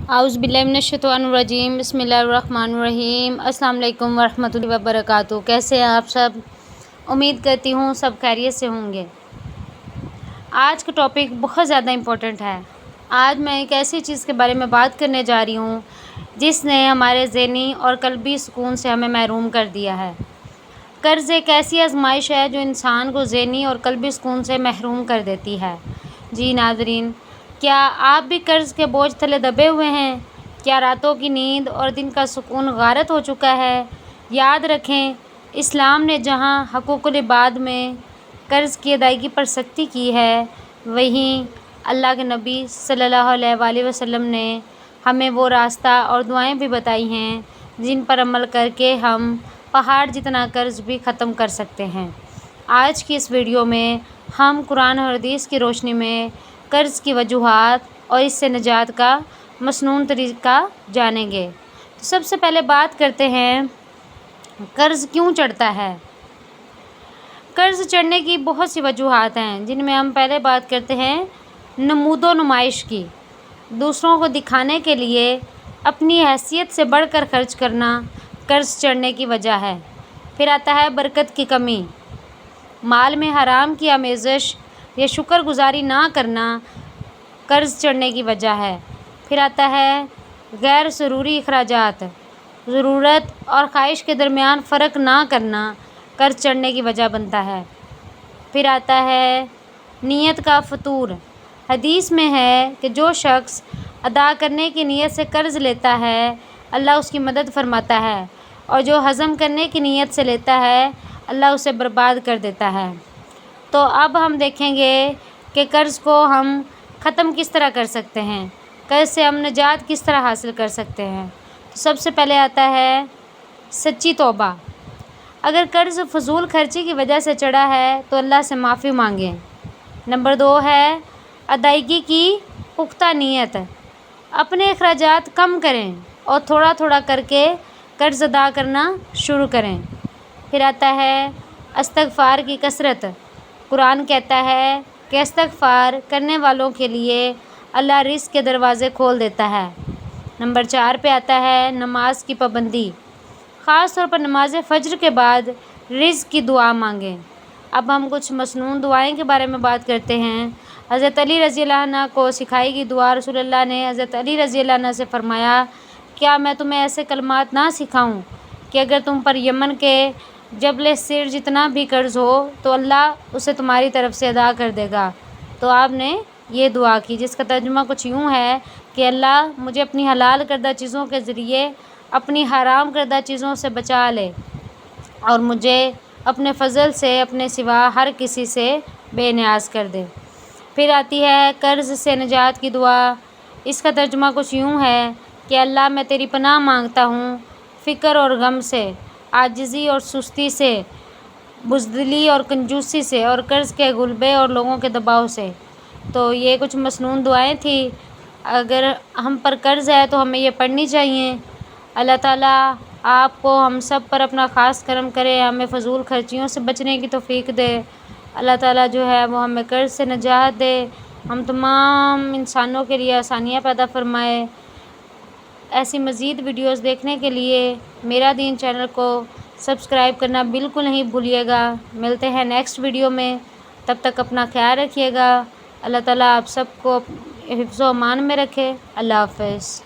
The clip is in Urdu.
اعوذ باللہ من الشیطان الرجیم بسم اللہ الرحمن الرحیم۔ السلام علیکم ورحمۃ اللہ وبرکاتہ۔ کیسے ہیں آپ سب؟ امید کرتی ہوں سب خیریت سے ہوں گے۔ آج کا ٹاپک بہت زیادہ امپورٹنٹ ہے۔ آج میں ایک ایسی چیز کے بارے میں بات کرنے جا رہی ہوں جس نے ہمارے ذہنی اور قلبی سکون سے ہمیں محروم کر دیا ہے۔ قرض ایک ایسی آزمائش ہے جو انسان کو ذہنی اور قلبی سکون سے محروم کر دیتی ہے۔ جی ناظرین، کیا آپ بھی قرض کے بوجھ تلے دبے ہوئے ہیں؟ کیا راتوں کی نیند اور دن کا سکون غارت ہو چکا ہے؟ یاد رکھیں، اسلام نے جہاں حقوق العباد میں قرض کی ادائیگی پر سختی کی ہے، وہیں اللہ کے نبی صلی اللہ علیہ وآلہ وسلم نے ہمیں وہ راستہ اور دعائیں بھی بتائی ہیں جن پر عمل کر کے ہم پہاڑ جتنا قرض بھی ختم کر سکتے ہیں۔ آج کی اس ویڈیو میں ہم قرآن اور حدیث کی روشنی میں قرض کی وجوہات اور اس سے نجات کا مسنون طریقہ جانیں گے۔ تو سب سے پہلے بات کرتے ہیں قرض کیوں چڑھتا ہے۔ قرض چڑھنے کی بہت سی وجوہات ہیں، جن میں ہم پہلے بات کرتے ہیں نمود و نمائش کی۔ دوسروں کو دکھانے کے لیے اپنی حیثیت سے بڑھ کر خرچ کرنا قرض چڑھنے کی وجہ ہے۔ پھر آتا ہے برکت کی کمی، مال میں حرام کی آمیزش یا شکر گزاری نہ کرنا قرض چڑھنے کی وجہ ہے۔ پھر آتا ہے غیر ضروری اخراجات، ضرورت اور خواہش کے درمیان فرق نہ کرنا قرض چڑھنے کی وجہ بنتا ہے۔ پھر آتا ہے نیت کا فطور۔ حدیث میں ہے کہ جو شخص ادا کرنے کی نیت سے قرض لیتا ہے اللہ اس کی مدد فرماتا ہے، اور جو ہضم کرنے کی نیت سے لیتا ہے اللہ اسے برباد کر دیتا ہے۔ تو اب ہم دیکھیں گے کہ قرض کو ہم ختم کس طرح کر سکتے ہیں، قرض سے ہم نجات کس طرح حاصل کر سکتے ہیں۔ تو سب سے پہلے آتا ہے سچی توبہ۔ اگر قرض فضول خرچی کی وجہ سے چڑھا ہے تو اللہ سے معافی مانگیں۔ نمبر 2 ہے ادائیگی کی پختہ نیت۔ اپنے اخراجات کم کریں اور تھوڑا تھوڑا کر کے قرض ادا کرنا شروع کریں۔ پھر آتا ہے استغفار کی کثرت۔ قرآن کہتا ہے کہ استغفار کرنے والوں کے لیے اللہ رزق کے دروازے کھول دیتا ہے۔ نمبر 4 پہ آتا ہے نماز کی پابندی۔ خاص طور پر نماز فجر کے بعد رزق کی دعا مانگیں۔ اب ہم کچھ مسنون دعائیں کے بارے میں بات کرتے ہیں۔ حضرت علی رضی اللہ عنہ کو سکھائی گئی دعا۔ رسول اللہ نے حضرت علی رضی اللہ عنہ سے فرمایا، کیا میں تمہیں ایسے کلمات نہ سکھاؤں کہ اگر تم پر یمن کے جبل سر جتنا بھی قرض ہو تو اللہ اسے تمہاری طرف سے ادا کر دے گا۔ تو آپ نے یہ دعا کی، جس کا ترجمہ کچھ یوں ہے کہ اللہ مجھے اپنی حلال کردہ چیزوں کے ذریعے اپنی حرام کردہ چیزوں سے بچا لے، اور مجھے اپنے فضل سے اپنے سوا ہر کسی سے بے نیاز کر دے۔ پھر آتی ہے قرض سے نجات کی دعا۔ اس کا ترجمہ کچھ یوں ہے کہ اللہ میں تیری پناہ مانگتا ہوں فقر اور غم سے، عاجزی اور سستی سے، بزدلی اور کنجوسی سے، اور قرض کے غلبے اور لوگوں کے دباؤ سے۔ تو یہ کچھ مسنون دعائیں تھیں۔ اگر ہم پر قرض ہے تو ہمیں یہ پڑھنی چاہیے۔ اللہ تعالیٰ آپ کو ہم سب پر اپنا خاص کرم کرے، ہمیں فضول خرچیوں سے بچنے کی توفیق دے۔ اللہ تعالیٰ جو ہے وہ ہمیں قرض سے نجات دے، ہم تمام انسانوں کے لیے آسانیاں پیدا فرمائے۔ ایسی مزید ویڈیوز دیکھنے کے لیے میرا دین چینل کو سبسکرائب کرنا بالکل نہیں بھولیے گا۔ ملتے ہیں نیکسٹ ویڈیو میں، تب تک اپنا خیال رکھیے گا۔ اللہ تعالیٰ آپ سب کو حفظ و امان میں رکھے۔ اللہ حافظ۔